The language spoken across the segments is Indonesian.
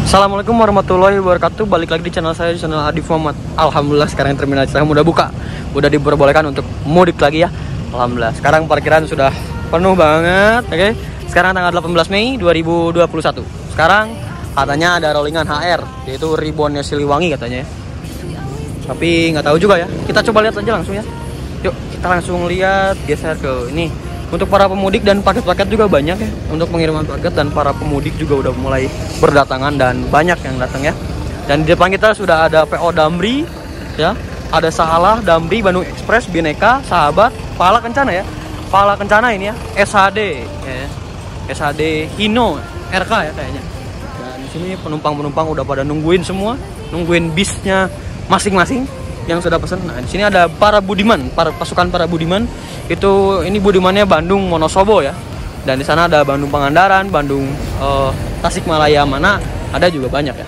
Assalamualaikum warahmatullahi wabarakatuh. Balik lagi di channel saya, di channel Adif Muhammad. Alhamdulillah sekarang terminal Cicahem udah buka, udah diperbolehkan untuk mudik lagi ya. Alhamdulillah sekarang parkiran sudah penuh banget. Oke, sekarang tanggal 18 Mei 2021. Sekarang katanya ada rollingan HR, yaitu Ribuannya Siliwangi katanya ya. Tapi nggak tahu juga ya. Kita coba lihat aja langsung ya. Yuk kita langsung lihat, geser ke ini. Untuk para pemudik dan paket-paket juga banyak ya. Untuk pengiriman paket dan para pemudik juga udah mulai berdatangan dan banyak yang datang ya. Dan di depan kita sudah ada PO Damri ya. Ada Sahalah, Damri, Bandung Express, Bhinneka, Sahabat, Pala Kencana ya. Pala Kencana ini ya, SHD ya. SHD Hino RK ya kayaknya. Dan di sini penumpang-penumpang udah pada nungguin semua, nungguin bisnya masing-masing yang sudah pesan. Nah, di sini ada para budiman, pasukan para budiman. Ini budimannya Bandung Monosobo ya. Dan di sana ada Bandung Pangandaran, Bandung Tasikmalaya mana ada juga banyak ya.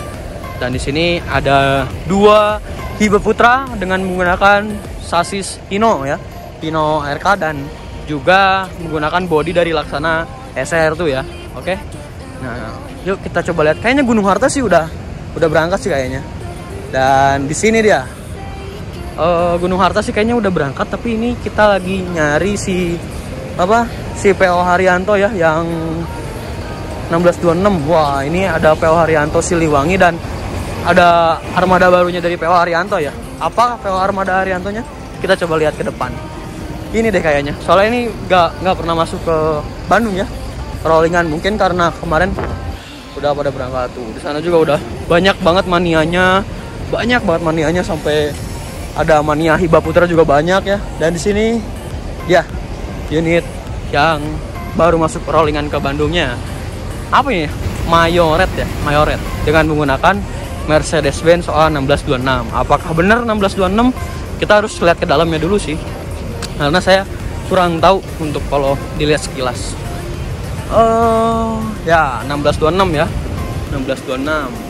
Dan di sini ada 2 Hiba Putra dengan menggunakan sasis Hino ya. Hino RK dan juga menggunakan bodi dari Laksana SR tuh ya. Oke. Nah, yuk kita coba lihat. Kayaknya Gunung Harta sih udah berangkat sih kayaknya. Dan di sini dia. Gunung Harta sih kayaknya udah berangkat, tapi ini kita lagi nyari si PO Haryanto ya yang 1626. Wah, ini ada PO Haryanto Siliwangi dan ada armada barunya dari PO Haryanto ya. Apa PO armada Haryantonya? Kita coba lihat ke depan. Ini deh kayaknya. Soalnya ini nggak pernah masuk ke Bandung ya. Rollingan mungkin karena kemarin udah pada berangkat tuh. Di sana juga udah banyak banget manianya sampai ada mania Hiba Putra juga banyak ya. Dan di sini ya unit yang baru masuk rollingan ke Bandungnya. Apa ini? Mayoret ya, Mayoret dengan menggunakan Mercedes-Benz OA 1626. Apakah benar 1626? Kita harus lihat ke dalamnya dulu sih. Karena saya kurang tahu untuk kalau dilihat sekilas. Ya 1626 ya. 1626.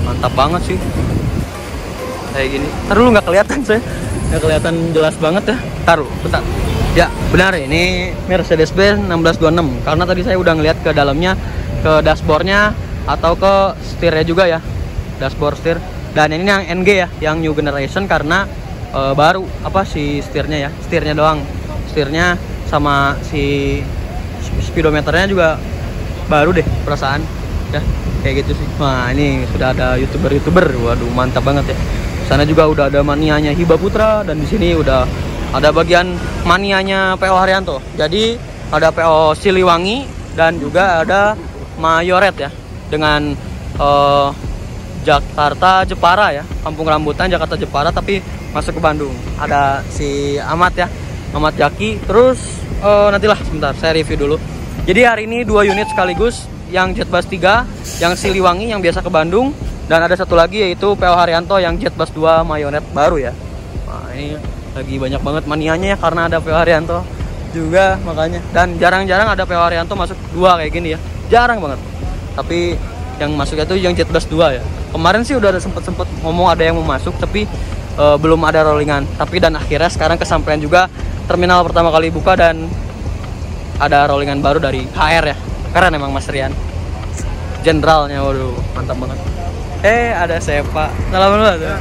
Mantap banget sih kayak gini. Taruh nggak kelihatan, saya nggak kelihatan jelas banget ya. Taruh bentar ya, benar ini Mercedes-Benz 1626 karena tadi saya udah ngeliat ke dalamnya, ke dashboardnya atau ke setirnya juga ya, dashboard setir. Dan ini yang NG ya, yang new generation karena baru si setirnya ya, setirnya doang, setirnya sama si speedometernya juga baru deh perasaan ya. Kayak gitu sih. Nah ini sudah ada youtuber. Waduh mantap banget ya. Sana juga udah ada manianya Hiba Putra dan di sini udah ada bagian manianya PO Haryanto. Jadi ada PO Siliwangi dan juga ada Mayoret ya dengan Jakarta Jepara ya, Kampung Rambutan Jakarta Jepara tapi masuk ke Bandung. Ada si Ahmad ya, Ahmad Jaki. Terus nantilah sebentar saya review dulu. Jadi hari ini 2 unit sekaligus, yang Jetbus 3, yang Siliwangi yang biasa ke Bandung, dan ada satu lagi yaitu PO Haryanto yang Jetbus 2 Mayoret baru ya. Nah, ini lagi banyak banget manianya ya karena ada PO Haryanto juga makanya. Dan jarang-jarang ada PO Haryanto masuk 2 kayak gini ya. Jarang banget. Tapi yang masuknya itu yang Jetbus 2 ya. Kemarin sih udah ada sempet ngomong ada yang mau masuk tapi belum ada rollingan. Tapi dan akhirnya sekarang kesampaian juga, terminal pertama kali buka dan ada rollingan baru dari HR ya. Keren emang Mas Rian, jenderalnya. Waduh mantap banget. Ada Sepa, salam dulu tuh.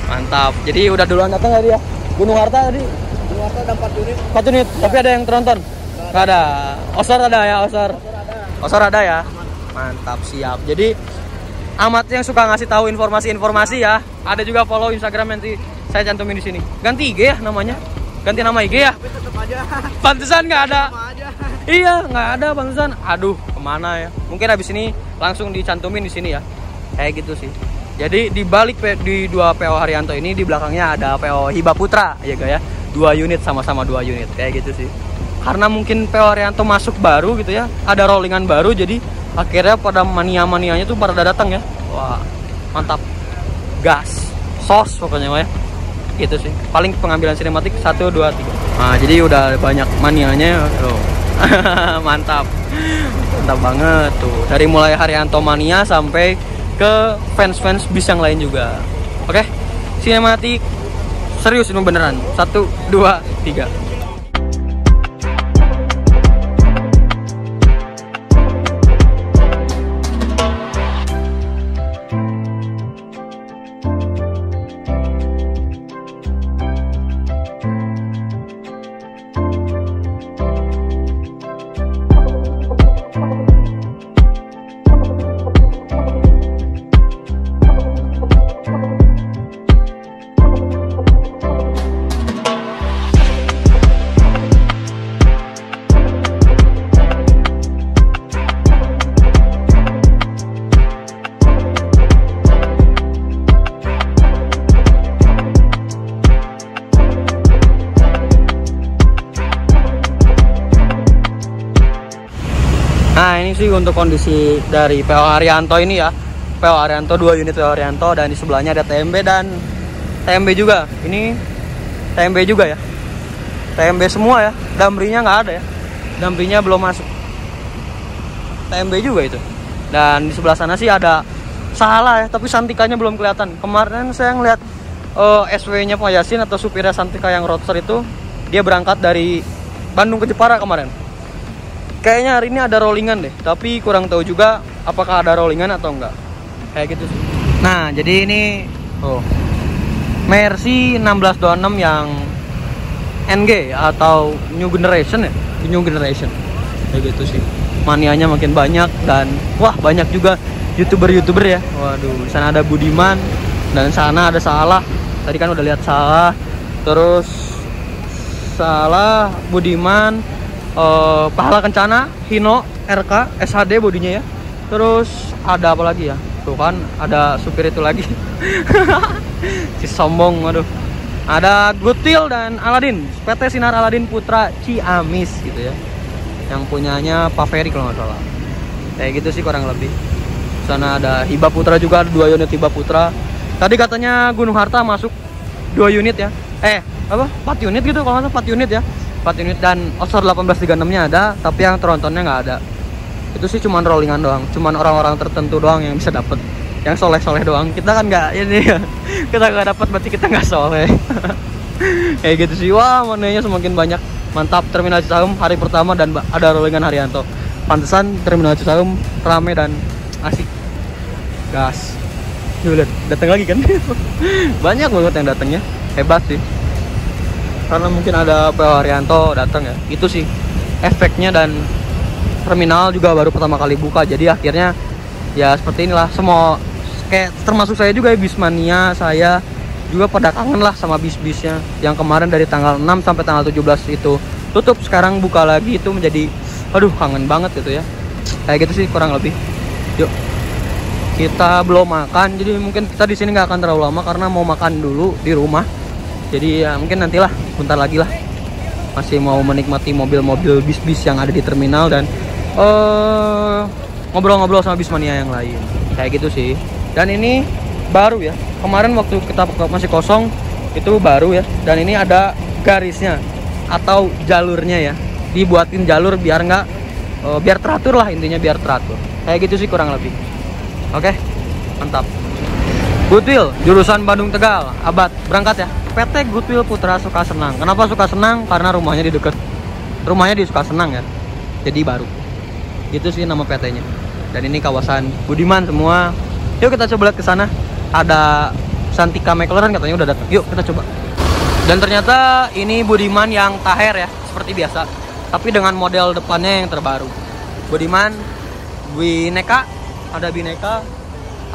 Mantap. Jadi udah duluan datang tadi ya. Gunung Harta tadi. Gunung Harta ada 4 unit. 4 unit. Tapi ada yang tronton? Nggak ada. Osor ada ya, Osor ada ya. Mantap, siap. Jadi Ahmad yang suka ngasih tahu informasi ya. Ada juga follow Instagram nanti saya cantumin di sini. Ganti IG ya namanya. Ganti nama IG ya. Tapi tetap aja. Pantesan nggak ada. Iya, nggak ada pantesan. Aduh, kemana ya? Mungkin habis ini langsung dicantumin di sini ya. Kayak gitu sih. Jadi di balik di 2 PO Haryanto ini, di belakangnya ada PO Hiba Putra ya guys ya. 2 unit, sama-sama 2 unit. Kayak gitu sih. Karena mungkin PO Haryanto masuk baru gitu ya. Ada rollingan baru jadi akhirnya pada mania-manianya tuh pada datang ya. Wah, mantap. Gas. Sos pokoknya ya. Gitu sih. Paling pengambilan sinematik 1 2 3. Nah, jadi udah banyak manianya. Mantap banget tuh, dari mulai Haryanto mania sampai ke fans bis yang lain juga. Oke, sinematik serius ini beneran. 1 2 3. Nah ini sih untuk kondisi dari PO Haryanto ini ya. PO Haryanto, 2 unit PO Haryanto, dan di sebelahnya ada TMB dan TMB juga. Ini TMB juga ya. TMB semua ya. Dambrinya nggak ada ya. Dambrinya belum masuk. TMB juga itu. Dan di sebelah sana sih ada Salah ya, tapi Santikanya belum kelihatan. Kemarin saya ngeliat SW-nya Pak Yasin atau supirnya Santika yang roadster itu, dia berangkat dari Bandung ke Jepara kemarin. Kayaknya hari ini ada rollingan deh, tapi kurang tahu juga apakah ada rollingan atau enggak. Kayak gitu sih. Nah, jadi ini Mercy 1626 yang NG atau New Generation ya, New Generation. Kayak gitu sih. Manianya makin banyak dan wah banyak juga YouTuber ya. Waduh, di sana ada Budiman dan sana ada Salah. Tadi kan udah lihat Salah. Terus Salah, Budiman, Pahala Kencana, Hino, RK, SHD bodinya ya. Terus ada apa lagi ya? Tuh kan ada supir itu lagi. Si sombong, waduh. Ada Gutil dan Aladin, PT Sinar Aladin Putra Ciamis gitu ya. Yang punyanya Pak Ferry kalau nggak salah. Kayak gitu sih kurang lebih. Sana ada Hiba Putra juga, ada 2 unit Hiba Putra. Tadi katanya Gunung Harta masuk 2 unit ya. 4 unit gitu kalau nggak salah, 4 unit ya. 4 unit dan Osor 1836-nya ada, tapi yang trontonnya nggak ada. Itu sih cuman rollingan doang, cuman orang-orang tertentu doang yang bisa dapet. Yang soleh-soleh doang. Kita kan nggak ini ya. Kita nggak dapat berarti kita nggak soleh. Kayak gitu sih. Wah, mananya semakin banyak. Mantap, Terminal Cicaheum hari pertama dan ada rollingan Haryanto. Pantesan Terminal Cicaheum rame dan asik. Gas. Yuk lihat, datang lagi kan. Banyak banget yang datangnya. Hebat sih. Karena mungkin ada PO Haryanto datang ya. Itu sih efeknya, dan terminal juga baru pertama kali buka. Jadi akhirnya ya seperti inilah, semua kayak termasuk saya juga ya, Bismania saya juga pada kangen lah sama bis-bisnya yang kemarin dari tanggal 6 sampai tanggal 17 itu tutup. Sekarang buka lagi, itu menjadi aduh kangen banget gitu ya. Kayak gitu sih kurang lebih. Yuk, kita belum makan, jadi mungkin kita di sini nggak akan terlalu lama karena mau makan dulu di rumah. Jadi ya mungkin nantilah, bentar lagi lah. Masih mau menikmati mobil-mobil bis-bis yang ada di terminal dan ngobrol-ngobrol sama Bismania yang lain. Kayak gitu sih. Dan ini baru ya. Kemarin waktu kita masih kosong itu baru ya. Dan ini ada garisnya atau jalurnya ya. Dibuatin jalur biar nggak biar teratur lah, intinya biar teratur. Kayak gitu sih kurang lebih. Oke, mantap. Goodwill jurusan Bandung Tegal, Abad berangkat ya. PT Goodwill Putra Sukasenang. Kenapa Sukasenang? Karena rumahnya di dekat. Rumahnya di Sukasenang ya. Jadi baru. Itu sih nama PT-nya. Dan ini kawasan Budiman semua. Yuk kita coba lihat ke sana. Ada Santika McLaren katanya udah datang. Yuk kita coba. Dan ternyata ini Budiman yang Taher ya, seperti biasa. Tapi dengan model depannya yang terbaru. Budiman, Bineka, ada Bineka,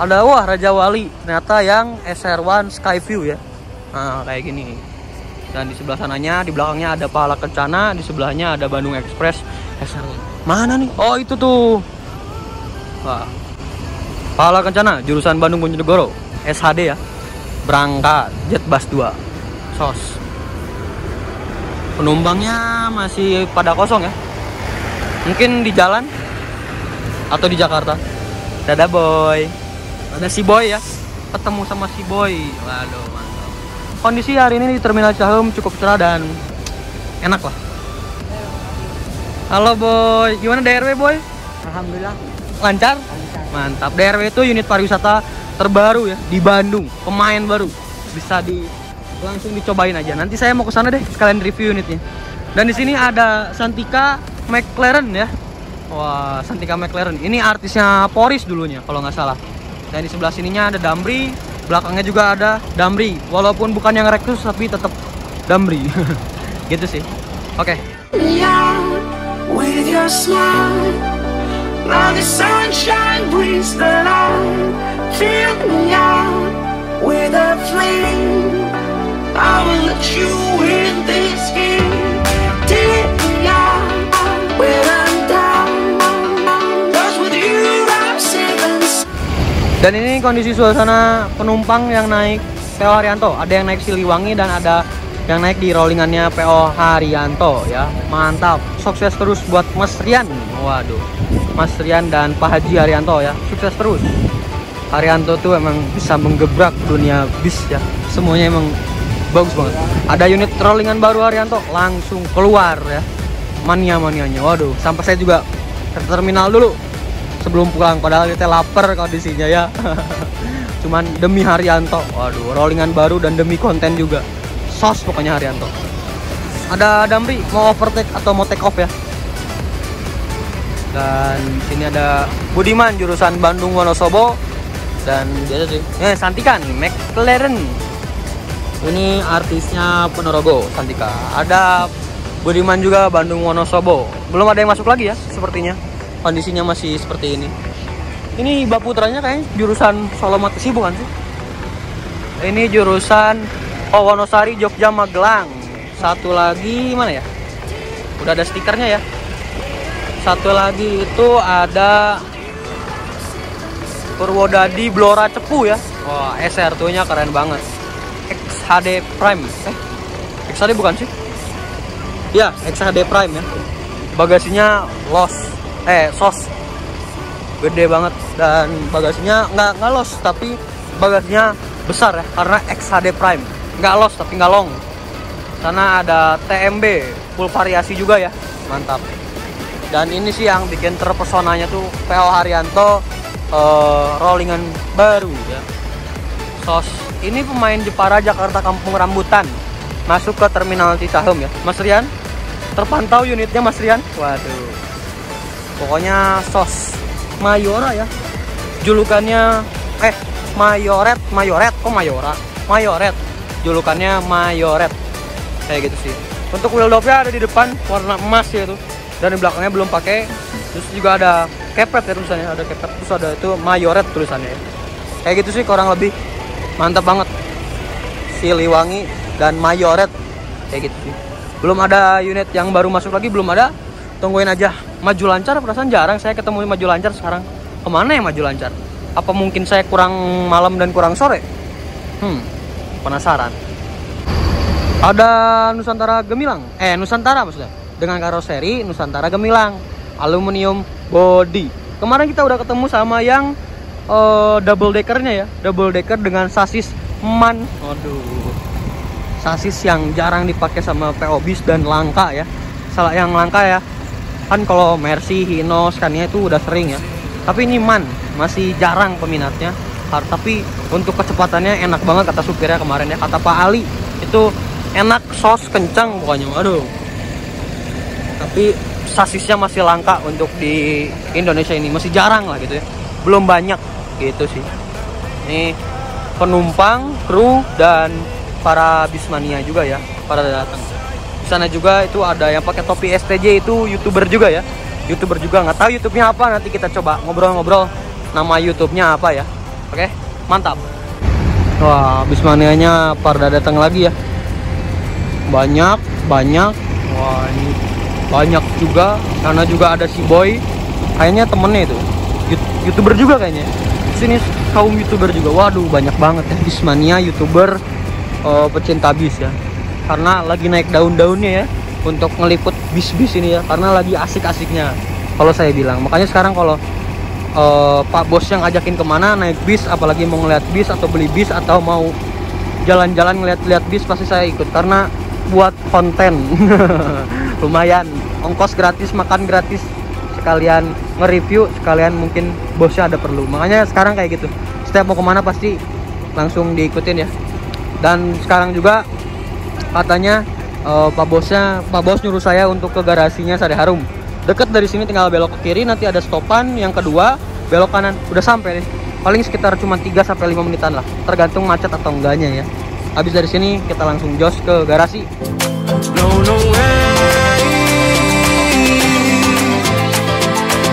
ada wah Raja Wali. Ternyata yang SR1 Skyview ya. Nah kayak gini. Dan di sebelah sananya, di belakangnya ada Pahala Kencana, di sebelahnya ada Bandung Express SR1. Mana nih? Oh itu tuh. Wah. Pahala Kencana jurusan Bandung Bojonegoro SHD ya. Berangkat Jetbus 2 SOS. Penumpangnya masih pada kosong ya. Mungkin di jalan atau di Jakarta. Dadah boy. Ada si boy ya. Ketemu sama si boy. Waduh mantap. Kondisi hari ini di Terminal Cicaheum cukup cerah dan enak lah. Halo boy, gimana DRW boy? Alhamdulillah Lancar? lancar. Mantap. DRW itu unit pariwisata terbaru ya di Bandung, pemain baru. Bisa langsung dicobain aja. Nanti saya mau ke sana deh sekalian review unitnya. Dan di sini ada Santika McLaren ya. Wah, Santika McLaren. Ini artisnya Poris dulunya kalau nggak salah. Dan di sebelah sininya ada Damri, belakangnya juga ada Damri. Walaupun bukan yang Rexus tapi tetap Damri. Gitu sih. Oke. With your smile, now the sunshine brings the light. Fill me out with a flame. I will let you in this game. Take me out when I'm down. 'Cause with you I'm safe. Dan ini kondisi suasana penumpang yang naik PO Haryanto. Ada yang naik Siliwangi dan ada yang naik di rollingannya PO Haryanto ya. Mantap. Sukses terus buat Mas Rian. Waduh. Mas Rian dan Pak Haji Haryanto ya. Sukses terus. Haryanto tuh emang bisa menggebrak dunia bis ya. Semuanya emang bagus banget. Ada unit rollingan baru Haryanto, langsung keluar ya. Mania-manianya. Waduh, sampai saya juga ke terminal dulu sebelum pulang. Padahal kita lapar kondisinya ya. Cuman demi Haryanto. Waduh, rollingan baru dan demi konten juga. Sos pokoknya Haryanto. Ada Damri mau overtake atau mau take off ya. Dan sini ada Budiman jurusan Bandung Wonosobo. Dan biasa sih Santikan McLaren. Ini artisnya Ponorogo, Santika. Ada Budiman juga Bandung Wonosobo. Belum ada yang masuk lagi ya sepertinya. Kondisinya masih seperti ini. Ini Mbak Putranya kayaknya jurusan Solo Matesi bukan sih? Ini jurusan Wonosari Jogja Magelang. Satu lagi mana ya? Udah ada stikernya ya. Satu lagi itu ada Purwodadi Blora Cepu ya. Wah, SR2-nya keren banget. XHD Prime. XHD bukan sih? Ya, XHD Prime ya. Bagasinya sos. Gede banget dan bagasinya nggak los tapi bagasinya besar ya karena XHD Prime. Nggak los tapi nggak long. Sana ada TMB full variasi juga ya. Mantap. Dan ini sih yang bikin terpesonanya tuh PO Haryanto rollingan baru ya. Sos ini pemain Jepara Jakarta Kampung Rambutan masuk ke terminal Cicahem ya. Mas Rian terpantau unitnya Mas Rian. Waduh, pokoknya sos Mayora ya julukannya. Mayoret kok Mayoret julukannya Mayoret kayak gitu sih. Untuk wheel dopnya ada di depan warna emas ya tuh, dan di belakangnya belum pakai. Terus juga ada kepret ya tulisannya, ada kepret, terus ada itu Mayoret tulisannya ya. Kayak gitu sih kurang lebih. Mantap banget Siliwangi dan Mayoret kayak gitu sih. Belum ada unit yang baru masuk lagi, belum ada. Tungguin aja. Maju Lancar perasaan jarang saya ketemu Maju Lancar sekarang. Kemana ya Maju Lancar? Apa mungkin saya kurang malam dan kurang sore? Penasaran. Ada Nusantara Gemilang. Nusantara maksudnya. Dengan karoseri Nusantara Gemilang, aluminium body. Kemarin kita udah ketemu sama yang double deckernya ya. Double decker dengan sasis MAN. Waduh. Sasis yang jarang dipakai sama PO bis dan langka ya. Salah yang langka ya. Kan kalau Mercy, Hino, Scania itu udah sering ya. Tapi ini MAN masih jarang peminatnya. Tapi untuk kecepatannya enak banget kata supirnya kemarin ya. Kata Pak Ali itu enak, sos kencang pokoknya. Waduh. Tapi sasisnya masih langka untuk di Indonesia ini, masih jarang lah gitu ya. Belum banyak gitu sih. Ini penumpang, kru dan para bismania juga ya pada datang. Di sana juga itu ada yang pakai topi STJ, itu YouTuber juga ya. YouTuber juga, nggak tahu YouTube-nya apa, nanti kita coba ngobrol-ngobrol nama YouTube-nya apa ya. Oke, mantap. Wah, bismanianya pada datang lagi ya. Banyak. Wah, ini banyak juga, karena juga ada si Boy. Kayaknya temennya itu YouTuber juga kayaknya. Sini kaum YouTuber juga. Waduh, banyak banget ya bismania, YouTuber, pecinta bis ya. Karena lagi naik daun-daunnya ya untuk ngeliput bis-bis ini ya, karena lagi asik-asiknya kalau saya bilang. Makanya sekarang kalau Pak Bos yang ajakin kemana naik bis, apalagi mau ngeliat bis atau beli bis atau mau jalan-jalan ngeliat-liat bis, pasti saya ikut karena buat konten. Lumayan, ongkos gratis, makan gratis, sekalian nge-review, sekalian mungkin bosnya ada perlu. Makanya sekarang kayak gitu, setiap mau kemana pasti langsung diikutin ya. Dan sekarang juga katanya Pak Bos nyuruh saya untuk ke garasinya Sari Harum. Deket dari sini, tinggal belok ke kiri, nanti ada stopan yang kedua, belok kanan, udah sampai nih. Paling sekitar cuma 3-5 menitan lah, tergantung macet atau enggaknya ya. Habis dari sini kita langsung jos ke garasi. No way.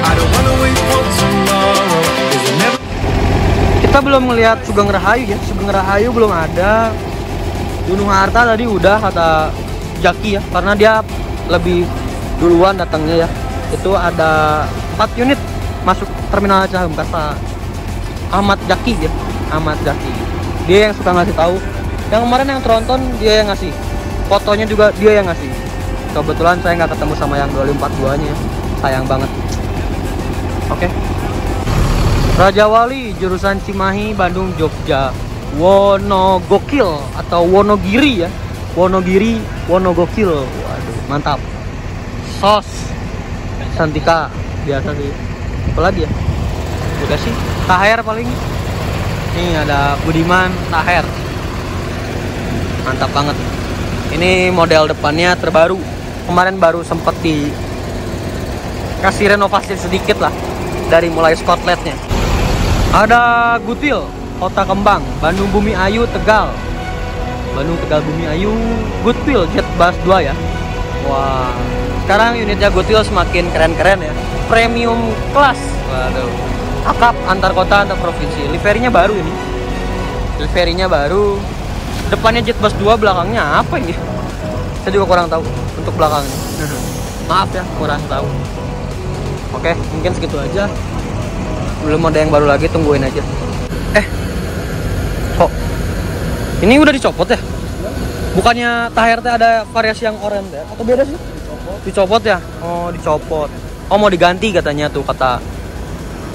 I don't wanna wait for tomorrow. Kita belum melihat Sugeng Rahayu ya. Sugeng Rahayu belum ada. Gunung Harta tadi udah kata Jaki ya, karena dia lebih duluan datangnya ya. Itu ada 4 unit masuk terminal Cicahem kata Ahmad Jaki ya. Ahmad Jaki, dia yang suka ngasih tahu. Yang kemarin yang tronton dia yang ngasih, fotonya juga dia yang ngasih. Kebetulan saya nggak ketemu sama yang 242 nya, sayang banget. Oke. Raja Wali jurusan Cimahi, Bandung, Jogja. Wonogokil atau Wonogiri ya. Wonogiri, Wonogokil. Waduh, mantap. Sos Santika biasa sih. Apa lagi ya? Udah sih. Taher paling. Nih ada Budiman Taher. Mantap banget. Ini model depannya terbaru. Kemarin baru sempet kasih renovasi sedikit lah. Dari mulai skotletnya. Ada Gutil, Kota Kembang, Bandung Bumi Ayu, Tegal. Bandung Tegal Bumi Ayu, Gutil Jet Bus 2 ya. Wah, sekarang unitnya Gutil semakin keren-keren ya. Premium kelas. Waduh. Akap antar kota antar provinsi. Liverinya baru ini. Liverinya baru. Depannya Jet Bus 2, belakangnya apa ini? Saya juga kurang tahu untuk belakangnya. Maaf ya, kurang tahu. Oke, mungkin segitu aja. Belum ada yang baru lagi, tungguin aja. Kok ini udah dicopot ya? Bukannya Taher teh ada variasi yang oranye atau beda sih? Dicopot ya? Oh, dicopot. Oh, mau diganti katanya tuh, kata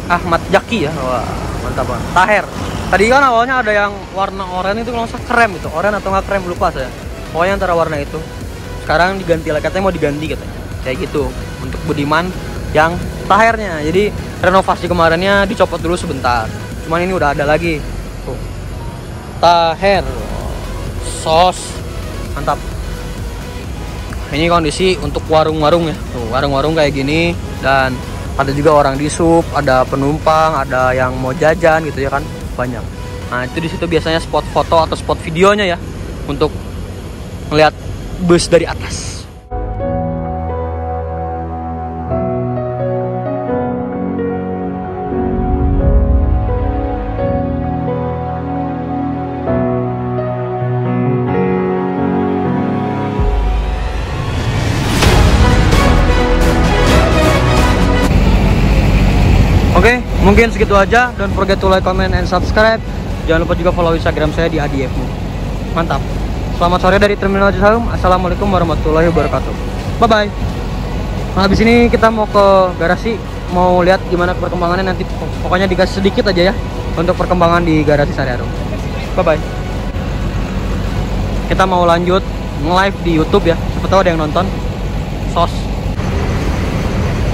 Ahmad Jaki ya. Wah, mantap banget. Taher. Tadi kan awalnya ada yang warna oranye itu kalau nggak krem itu. Oranye atau nggak krem, lupa saya. Pokoknya antara warna itu. Sekarang diganti lagi, katanya mau diganti katanya. Kayak gitu. Untuk Budiman yang Tahernya. Jadi renovasi kemarinnya dicopot dulu sebentar. Cuman ini udah ada lagi. Tuh. Taher. Sos. Mantap. Ini kondisi untuk warung-warung ya. Tuh, warung-warung kayak gini. Dan ada juga orang di sub, ada penumpang, ada yang mau jajan gitu ya kan. Banyak. Nah, itu di situ biasanya spot foto atau spot videonya ya. Untuk melihat bus dari atas. Oke, mungkin segitu aja. Don't forget to like, comment, and subscribe. Jangan lupa juga follow Instagram saya di @adifmu. Mantap. Selamat sore dari Terminal Cisaum. Assalamualaikum warahmatullahi wabarakatuh. Bye-bye. Nah, habis ini kita mau ke garasi. Mau lihat gimana perkembangannya nanti. Pokoknya dikasih sedikit aja ya untuk perkembangan di garasi Sariharum. Bye-bye. Kita mau lanjut nge-live di YouTube ya. Siapa tahu ada yang nonton. Sos.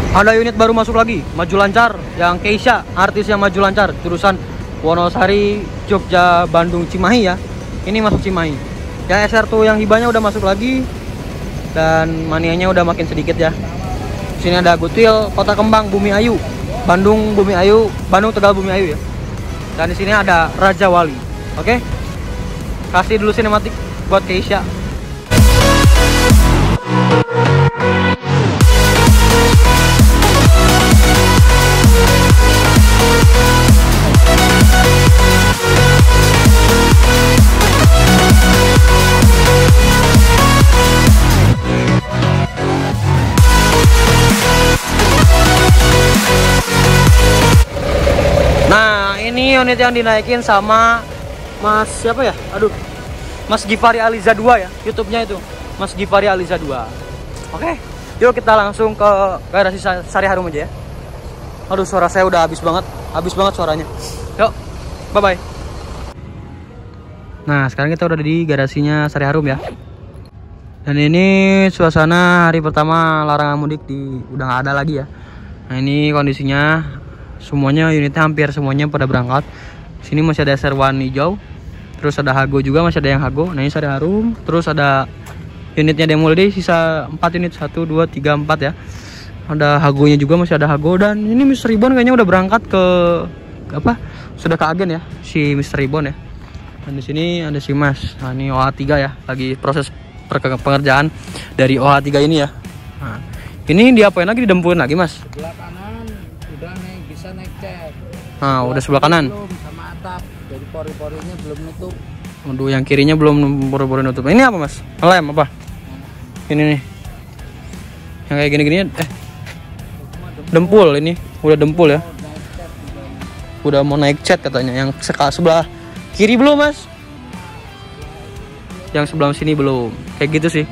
Ada unit baru masuk lagi, Maju Lancar, yang Keisha, artis yang Maju Lancar, jurusan Wonosari, Jogja, Bandung, Cimahi ya. Ini masuk Cimahi. Ya SR2 yang hibahnya udah masuk lagi, dan manianya udah makin sedikit ya. Sini ada Gutil, Kota Kembang, Bumi Ayu, Bandung, Bumi Ayu, Bandung Tegal Bumi Ayu ya. Dan di sini ada Raja Wali. Oke, kasih dulu sinematik buat Keisha. Nah, ini unit yang dinaikin sama Mas siapa ya? Aduh. Mas Gifari Aliza 2 ya, YouTube-nya itu. Mas Gifari Aliza 2. Oke. Yuk kita langsung ke garasi Sariharum aja ya. Aduh, suara saya udah habis banget suaranya. Yuk. Bye bye. Nah, sekarang kita udah di garasinya Sariharum ya. Dan ini suasana hari pertama larangan mudik udah nggak ada lagi ya. Nah, ini kondisinya. Semuanya unitnya hampir semuanya pada berangkat. Sini masih ada serwan hijau. Terus ada Hago juga, masih ada yang Hago. Nah, ini Sariharum. Terus ada unitnya demo deh, sisa 4 unit, 1, 2, 3, 4 ya. Ada Hagonya juga, masih ada Hago. Dan ini Mr. Ribbon kayaknya udah berangkat ke apa? Sudah ke agen ya, si Mr. Ribbon ya. Dan di sini ada si Mas. Nah, ini OH3 ya, lagi proses pengerjaan dari OH3 ini ya. Nah, ini diapain lagi, didempuin lagi Mas? Sebelah kanan udah bisa naik cat. Nah, udah sebelah kanan. Belum, sama atap. Jadi pori-porinya belum nutup. Waduh, yang kirinya belum pori-pori nutup. Ini apa Mas? Lem apa? Ini nih. Yang kayak gini-gini dempul ini, udah dempul ya. Udah mau naik cat katanya. Yang sebelah kiri belum Mas? Yang sebelah sini belum. Kayak gitu sih.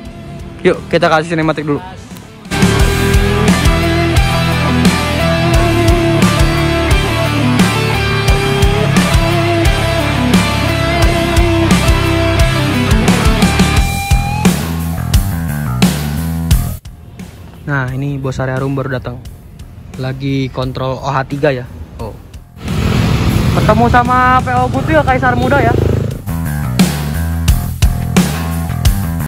Yuk kita kasih sinematik dulu. ini bos area room baru datang. Lagi kontrol OH3 ya. Oh. Ketemu sama PO Butuh ya, Kaisar Muda ya.